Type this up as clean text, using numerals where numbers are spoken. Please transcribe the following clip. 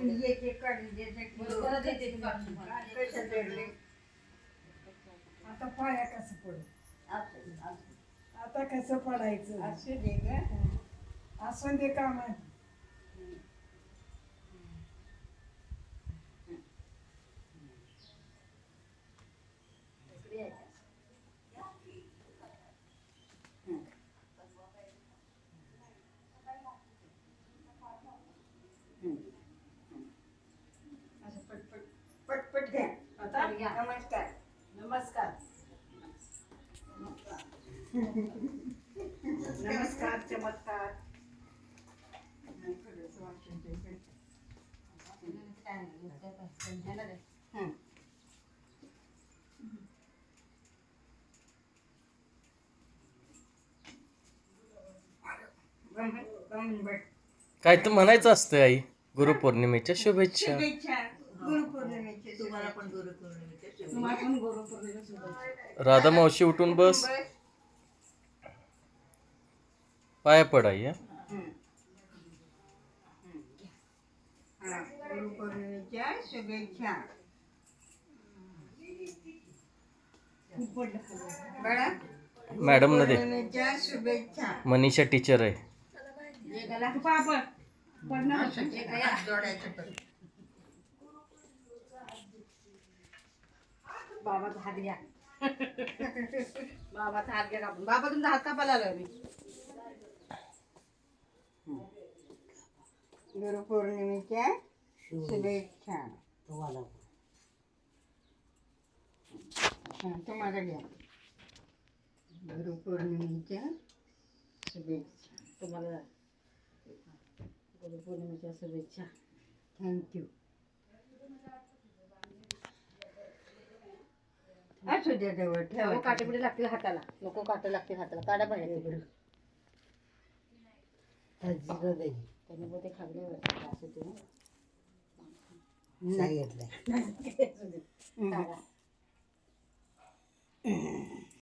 आता पाया कसं पडू आता कसं पडायचं असू दे ग असू दे काम पटपट घ्या आता नमस्कार नमस्कार नमस्कार चमत्कार काय तर म्हणायचं असतं आई गुरुपौर्णिमेच्या शुभेच्छा. गुरुपौर्णिमेच्या तुम्हाला पण गुरुपौर्णिमेच्या शुभेच्छा. राधा मावशी उठून बस पाया पडाई. गुरुपौर्णिमेच्या शुभेच्छा. मॅडम न दे शुभेच्छा. मनीषा टीचर आहे. बाबाचा हात घ्या बाबाचा हात घ्या कापून बाबा तुमचा हात कापायला आलोय मी. गुरुपौर्णिमेच्या शुभेच्छा. तुम्हाला घ्या गुरुपौर्णिमेच्या शुभेच्छा. तुम्हाला गुरुपौर्णिमेच्या शुभेच्छा. थँक्यू. असू द्या जवळ ठेवा. काटेपिटे लागतील हाताला नको काटे लागतील हाताला काढा पाहिजे त्यांनी मग ते खाल्ले असं ते सांगितलं.